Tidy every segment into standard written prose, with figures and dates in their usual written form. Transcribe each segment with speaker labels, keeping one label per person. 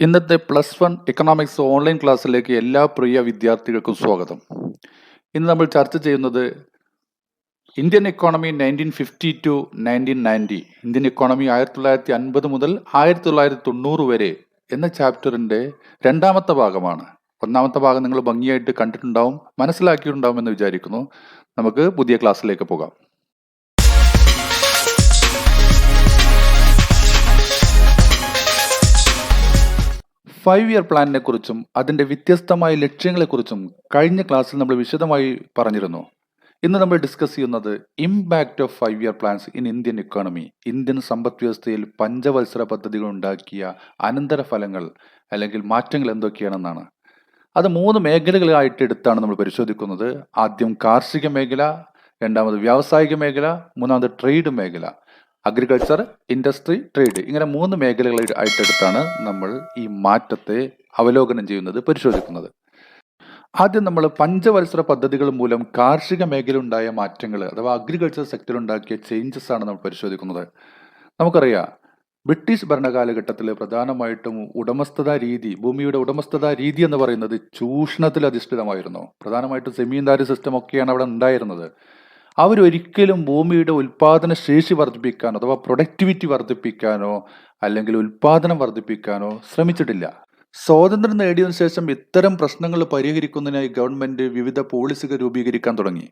Speaker 1: ഇന്നത്തെ +1 economics online ക്ലാസ്സിലേക്ക് എല്ലാ പ്രിയ വിദ്യാർത്ഥികൾക്കും സ്വാഗതം. ഇന്ന് നമ്മൾ ചർച്ച ചെയ്യുന്നത് Indian economy 1950 to 1990, Indian economy 1950 മുതൽ 1990 വരെ എന്ന ചാപ്റ്ററിന്റെ രണ്ടാമത്തെ ഭാഗമാണ്. ഒന്നാമത്തെ ഭാഗം നിങ്ങൾ ഭംഗിയായിട്ട് കണ്ടിട്ടുണ്ടാവും, മനസ്സിലാക്കിയിട്ടുണ്ടാവും എന്ന് വിചാരിക്കുന്നു. നമുക്ക് പുതിയ ക്ലാസ്സിലേക്ക് പോകാം. 5-year പ്ലാനിനെ കുറിച്ചും അതിന്റെ വ്യത്യസ്തമായ ലക്ഷ്യങ്ങളെക്കുറിച്ചും കഴിഞ്ഞ ക്ലാസ്സിൽ നമ്മൾ വിശദമായി പറഞ്ഞിരുന്നു. ഇന്ന് നമ്മൾ ഡിസ്കസ് ചെയ്യുന്നത് impact of 5-year plans in Indian economy, Indian സമ്പദ് വ്യവസ്ഥയിൽ പഞ്ചവത്സര പദ്ധതികൾ ഉണ്ടാക്കിയ അനന്തരഫലങ്ങൾ അല്ലെങ്കിൽ മാറ്റങ്ങൾ എന്തൊക്കെയാണെന്നാണ്. അത് 3 മേഖലകളായിട്ട് എടുത്താണ് നമ്മൾ പരിശോധിക്കുന്നത്. ആദ്യം കാർഷിക മേഖല, രണ്ടാമത് വ്യാവസായിക മേഖല, മൂന്നാമത് ട്രേഡ് മേഖല. അഗ്രികൾച്ചർ, ഇൻഡസ്ട്രി, ട്രേഡ്, ഇങ്ങനെ 3 മേഖലകളായിട്ടെടുത്താണ് നമ്മൾ ഈ മാറ്റത്തെ അവലോകനം ചെയ്യുന്നത്, പരിശോധിക്കുന്നത്. ആദ്യം നമ്മൾ പഞ്ചവത്സര പദ്ധതികൾ മൂലം കാർഷിക മേഖല ഉണ്ടായ മാറ്റങ്ങൾ അഥവാ അഗ്രികൾച്ചർ സെക്ടറിൽ ഉണ്ടാക്കിയ ചേഞ്ചസ് ആണ് നമ്മൾ പരിശോധിക്കുന്നത്. നമുക്കറിയാം, ബ്രിട്ടീഷ് ഭരണകാലഘട്ടത്തിൽ പ്രധാനമായിട്ടും ഉടമസ്ഥതാ രീതി, ഭൂമിയുടെ ഉടമസ്ഥതാ രീതി എന്ന് പറയുന്നത് ചൂഷണത്തിൽ അധിഷ്ഠിതമായിരുന്നു. പ്രധാനമായിട്ടും സെമീന്ദാരി സിസ്റ്റം ഒക്കെയാണ് അവിടെ ഉണ്ടായിരുന്നത്. അവരൊരിക്കലും ഭൂമിയുടെ ഉൽപാദന ശേഷി വർദ്ധിപ്പിക്കാനോ അഥവാ പ്രൊഡക്ടിവിറ്റി വർദ്ധിപ്പിക്കാനോ അല്ലെങ്കിൽ ഉൽപാദനം വർദ്ധിപ്പിക്കാനോ ശ്രമിച്ചിട്ടില്ല. സ്വാതന്ത്ര്യം നേടിയതിനു ശേഷം ഇത്തരം പ്രശ്നങ്ങൾ പരിഹരിക്കുന്നതിനായി ഗവൺമെന്റ് വിവിധ പോളിസികൾ രൂപീകരിക്കാൻ തുടങ്ങി.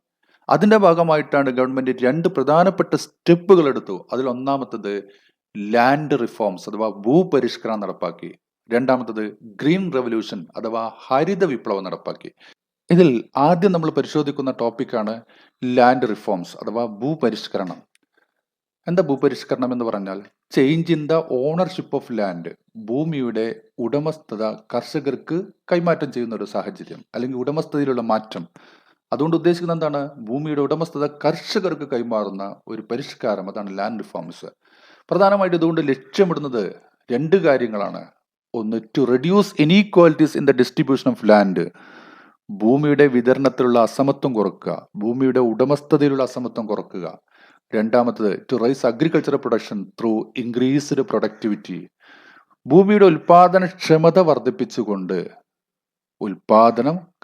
Speaker 1: അതിന്റെ ഭാഗമായിട്ടാണ് ഗവൺമെന്റ് 2 പ്രധാനപ്പെട്ട സ്റ്റെപ്പുകൾ എടുത്തു. അതിൽ ഒന്നാമത്തത് ലാൻഡ് റിഫോംസ് അഥവാ ഭൂപരിഷ്കരണം നടപ്പാക്കി. രണ്ടാമത്തത് ഗ്രീൻ റെവല്യൂഷൻ അഥവാ ഹരിത വിപ്ലവം നടപ്പാക്കി. ഇതിൽ ആദ്യം നമ്മൾ പരിശോധിക്കുന്ന ടോപ്പിക്കാണ് ലാൻഡ് റിഫോംസ് അഥവാ ഭൂപരിഷ്കരണം. എന്താ ഭൂപരിഷ്കരണം എന്ന് പറഞ്ഞാൽ change in the ownership of land, ഭൂമിയുടെ ഉടമസ്ഥത കർഷകർക്ക് കൈമാറ്റം ചെയ്യുന്ന ഒരു സാഹചര്യം അല്ലെങ്കിൽ ഉടമസ്ഥതയിലുള്ള മാറ്റം. അതുകൊണ്ട് ഉദ്ദേശിക്കുന്നത് എന്താണ്? ഭൂമിയുടെ ഉടമസ്ഥത കർഷകർക്ക് കൈമാറുന്ന ഒരു പരിഷ്കാരം, അതാണ് ലാൻഡ് റിഫോംസ്. പ്രധാനമായിട്ട് ഇതുകൊണ്ട് ലക്ഷ്യമിടുന്നത് 2 കാര്യങ്ങളാണ്. ഒന്ന്, to reduce inequalities in the distribution of land, ഭൂമിയുടെ വിതരണത്തിലുള്ള അസമത്വം കുറക്കുക, ഭൂമിയുടെ ഉടമസ്ഥതയിലുള്ള അസമത്വം കുറക്കുക. രണ്ടാമത്തത്, to raise agricultural production through increased productivity, ഭൂമിയുടെ ഉൽപാദനക്ഷമത വർദ്ധിപ്പിച്ചുകൊണ്ട്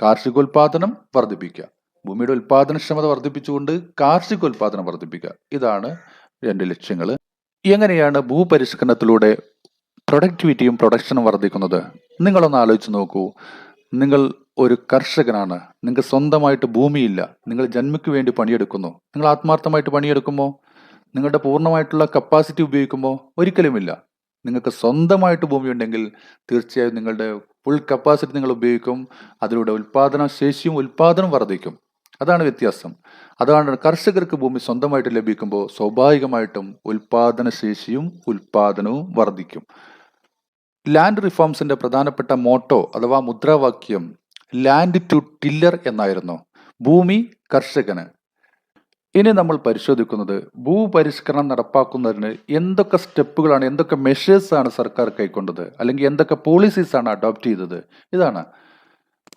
Speaker 1: കാർഷികോൽപാദനം വർദ്ധിപ്പിക്കുക. ഭൂമിയുടെ ഉൽപാദനക്ഷമത വർദ്ധിപ്പിച്ചുകൊണ്ട് കാർഷികോൽപാദനം വർദ്ധിപ്പിക്കുക. ഇതാണ് 2 ലക്ഷ്യങ്ങൾ. എങ്ങനെയാണ് ഭൂപരിഷ്കരണത്തിലൂടെ പ്രൊഡക്ടിവിറ്റിയും പ്രൊഡക്ഷനും വർദ്ധിക്കുന്നത്? നിങ്ങളൊന്ന് ആലോചിച്ച് നോക്കൂ. നിങ്ങൾ ഒരു കർഷകനാണ്, നിങ്ങൾക്ക് സ്വന്തമായിട്ട് ഭൂമിയില്ല, നിങ്ങൾ ജന്മയ്ക്ക് വേണ്ടി പണിയെടുക്കുന്നു. നിങ്ങൾ ആത്മാർത്ഥമായിട്ട് പണിയെടുക്കുമോ? നിങ്ങളുടെ പൂർണ്ണമായിട്ടുള്ള കപ്പാസിറ്റി ഉപയോഗിക്കുമോ? ഒരിക്കലുമില്ല. നിങ്ങൾക്ക് സ്വന്തമായിട്ട് ഭൂമി ഉണ്ടെങ്കിൽ തീർച്ചയായും നിങ്ങളുടെ ഫുൾ കപ്പാസിറ്റി നിങ്ങൾ ഉപയോഗിക്കും. അതിലൂടെ ഉൽപാദന ശേഷിയും ഉൽപാദനം വർദ്ധിക്കും. അതാണ് വ്യത്യാസം. അതാണ് കർഷകർക്ക് ഭൂമി സ്വന്തമായിട്ട് ലഭിക്കുമ്പോൾ സ്വാഭാവികമായിട്ടും ഉൽപാദന ശേഷിയും ഉൽപാദനവും വർദ്ധിക്കും. ലാൻഡ് റിഫോംസിന്റെ പ്രധാനപ്പെട്ട മോട്ടോ അഥവാ മുദ്രാവാക്യം ലാൻഡ് ടു ടില്ലർ എന്നായിരുന്നു, ഭൂമി കർഷകന്. ഇനി നമ്മൾ പരിശോധിക്കുന്നത് ഭൂപരിഷ്കരണം നടപ്പാക്കുന്നതിന് എന്തൊക്കെ സ്റ്റെപ്പുകളാണ്, എന്തൊക്കെ മെഷേഴ്സ് ആണ് സർക്കാർ കൈക്കൊണ്ടത്, അല്ലെങ്കിൽ എന്തൊക്കെ പോളിസീസ് ആണ് അഡോപ്റ്റ് ചെയ്തത്. ഇതാണ്.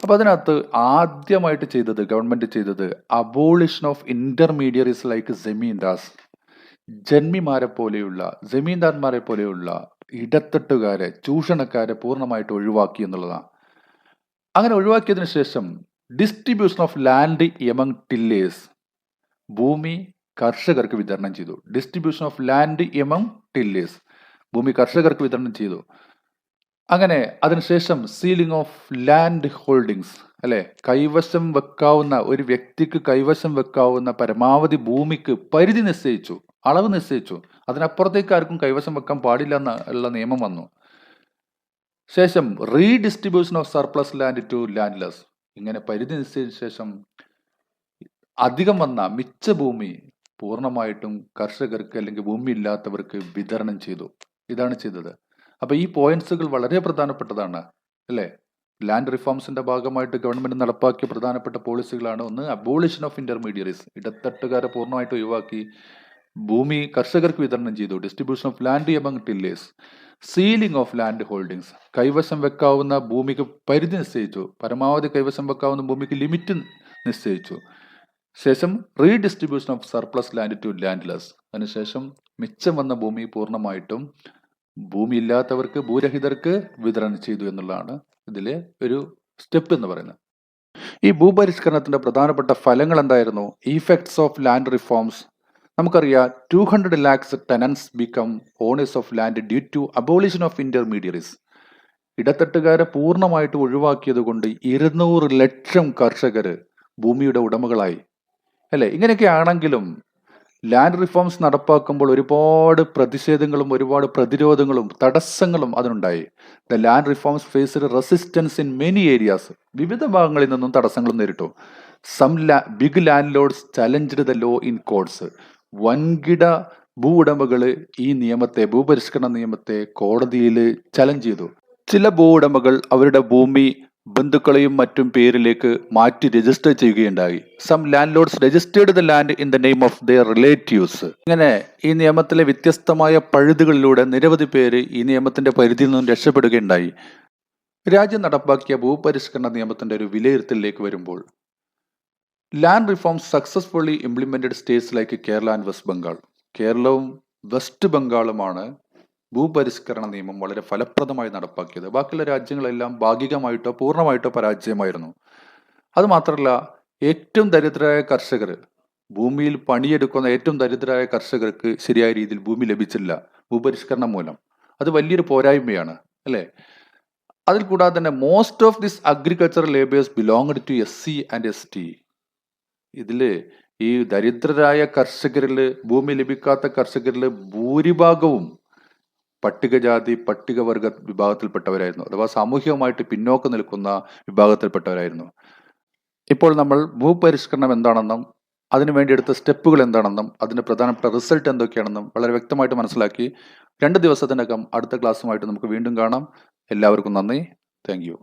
Speaker 1: അപ്പൊ അതിനകത്ത് ആദ്യമായിട്ട് ഗവൺമെന്റ് ചെയ്തത് അബോളിഷൻ ഓഫ് ഇന്റർമീഡിയറീസ് ലൈക്ക് ജമീന്ദാർസ്, ജമീന്ദാർമാരെ പോലെയുള്ള ഇടത്തട്ടുകാരെ, ചൂഷണക്കാരെ പൂർണ്ണമായിട്ട് ഒഴിവാക്കി എന്നുള്ളതാണ്. അങ്ങനെ ഒഴിവാക്കിയതിനു ശേഷം distribution of land among tillers, ഭൂമി കർഷകർക്ക് വിതരണം ചെയ്തു. Distribution of land among tillers, ഭൂമി കർഷകർക്ക് വിതരണം ചെയ്തു. അങ്ങനെ അതിനുശേഷം സീലിംഗ് ഓഫ് ലാൻഡ് ഹോൾഡിങ്സ്, അല്ലെ, കൈവശം വെക്കാവുന്ന, ഒരു വ്യക്തിക്ക് കൈവശം വെക്കാവുന്ന പരമാവധി ഭൂമിക്ക് പരിധി നിശ്ചയിച്ചു, അളവ് നിശ്ചയിച്ചു. അതിനപ്പുറത്തേക്ക് ആർക്കും കൈവശം വെക്കാൻ പാടില്ല എന്നുള്ള നിയമം വന്നു. ശേഷം redistribution of surplus land to landless, ഇങ്ങനെ പരിധി നിശ്ചയിച്ച ശേഷം അധികം വന്ന മിച്ച ഭൂമി പൂർണ്ണമായിട്ടും കർഷകർക്ക് അല്ലെങ്കിൽ ഭൂമി ഇല്ലാത്തവർക്ക് വിതരണം ചെയ്തു. ഇതാണ് ചെയ്തത്. അപ്പൊ ഈ പോയിന്റ്സുകൾ വളരെ പ്രധാനപ്പെട്ടതാണ്, അല്ലെ? ലാൻഡ് റിഫോംസിന്റെ ഭാഗമായിട്ട് ഗവൺമെന്റ് നടപ്പാക്കിയ പ്രധാനപ്പെട്ട പോളിസികളാണ്. ഒന്ന്, അബോളിഷൻ ഓഫ് ഇന്റർമീഡിയറീസ്, ഇടത്തട്ടുകാരെ പൂർണ്ണമായിട്ട് ഒഴിവാക്കി ഭൂമി കർഷകർക്ക് വിതരണം ചെയ്തു. Distribution of land among tillers, ceiling of land holdings, കൈവശം വെക്കാവുന്ന ഭൂമിക്ക് പരിധി നിശ്ചയിച്ചു, പരമാവധി കൈവശം വെക്കാവുന്ന ഭൂമിക്ക് ലിമിറ്റ് നിശ്ചയിച്ചു. ശേഷം redistribution of surplus land to landless, അതിനുശേഷം മിച്ചം വന്ന ഭൂമി പൂർണ്ണമായിട്ടും ഭൂമി ഇല്ലാത്തവർക്ക്, ഭൂരഹിതർക്ക് വിതരണം ചെയ്തു എന്നുള്ളതാണ് ഇതിലെ ഒരു സ്റ്റെപ്പ് എന്ന് പറയുന്നത്. ഈ ഭൂപരിഷ്കരണത്തിന്റെ പ്രധാനപ്പെട്ട ഫലങ്ങൾ എന്തായിരുന്നു? Effects of land reforms. നമുക്കറിയാം 200 lakhs tenants become owners of land due to abolition of intermediaries. ഇടത്തട്ടുകാരെ പൂർണ്ണമായിട്ട് ഒഴിവാക്കിയത് കൊണ്ട് 200 ലക്ഷം കർഷകര് ഭൂമിയുടെ ഉടമകളായി. അല്ലെ? ഇങ്ങനെയൊക്കെ ആണെങ്കിലും ലാൻഡ് റിഫോംസ് നടപ്പാക്കുമ്പോൾ ഒരുപാട് പ്രതിഷേധങ്ങളും ഒരുപാട് പ്രതിരോധങ്ങളും തടസ്സങ്ങളും അതിനുണ്ടായി. The land reforms faced resistance in many areas. വിവിധ ഭാഗങ്ങളിൽ നിന്നും തടസ്സങ്ങൾ നേരിട്ടു. Some big landlords challenged the law in courts. വൻകിട ഭൂ ഉടമകള് ഈ നിയമത്തെ, ഭൂപരിഷ്കരണ നിയമത്തെ കോടതിയിൽ ചലഞ്ച് ചെയ്തു. ചില ഭൂ ഉടമകൾ അവരുടെ ഭൂമി ബന്ധുക്കളെയും മറ്റും പേരിലേക്ക് മാറ്റി രജിസ്റ്റർ ചെയ്യുകയുണ്ടായി. Some landlords registered the land in the name of their relatives. ഇങ്ങനെ ഈ നിയമത്തിലെ വ്യത്യസ്തമായ പഴുതുകളിലൂടെ നിരവധി പേര് ഈ നിയമത്തിന്റെ പരിധിയിൽ നിന്നും രക്ഷപ്പെടുകയുണ്ടായി. രാജ്യം നടപ്പാക്കിയ ഭൂപരിഷ്കരണ നിയമത്തിന്റെ ഒരു വിലയിരുത്തലിലേക്ക് വരുമ്പോൾ, land reforms successfully implemented States like Kerala and west Bengal. കേരളവും വെസ്റ്റ് ബംഗാളുമാണ് ഭൂപരിഷ്കരണ നിയമം വളരെ ഫലപ്രദമായി നടപ്പാക്കിയത്. ബാക്കിയുള്ള രാജ്യങ്ങളെല്ലാം ഭാഗികമായിട്ടോ പൂർണ്ണമായിട്ടോ പരാജയമായിരുന്നു. അതുമാത്രമല്ല, ഏറ്റവും ദരിദ്രരായ കർഷകർ, ഭൂമിയിൽ പണിയെടുക്കുന്ന ഏറ്റവും ദരിദ്രരായ കർഷകർക്ക് ശരിയായ രീതിയിൽ ഭൂമി ലഭിച്ചില്ല ഭൂപരിഷ്കരണം മൂലം. അത് വലിയൊരു പോരായ്മയാണ്, അല്ലേ? അതിൽ കൂടാതെ തന്നെ most of this agricultural labours belonged to SC and ST. ഇതില് ഈ ദരിദ്രരായ കർഷകരിൽ, ഭൂമി ലഭിക്കാത്ത കർഷകരിൽ ഭൂരിഭാഗവും പട്ടികജാതി പട്ടികവർഗ വിഭാഗത്തിൽപ്പെട്ടവരായിരുന്നു, അഥവാ സാമൂഹികമായിട്ട് പിന്നോക്കം നിൽക്കുന്ന വിഭാഗത്തിൽപ്പെട്ടവരായിരുന്നു. ഇപ്പോൾ നമ്മൾ ഭൂപരിഷ്കരണം എന്താണെന്നും അതിനുവേണ്ടി എടുത്ത സ്റ്റെപ്പുകൾ എന്താണെന്നും അതിന്റെ പ്രധാനപ്പെട്ട റിസൾട്ട് എന്തൊക്കെയാണെന്നും വളരെ വ്യക്തമായിട്ട് മനസ്സിലാക്കി. 2 ദിവസത്തിനകം അടുത്ത ക്ലാസ്സുമായിട്ട് നമുക്ക് വീണ്ടും കാണാം. എല്ലാവർക്കും നന്ദി. Thank you.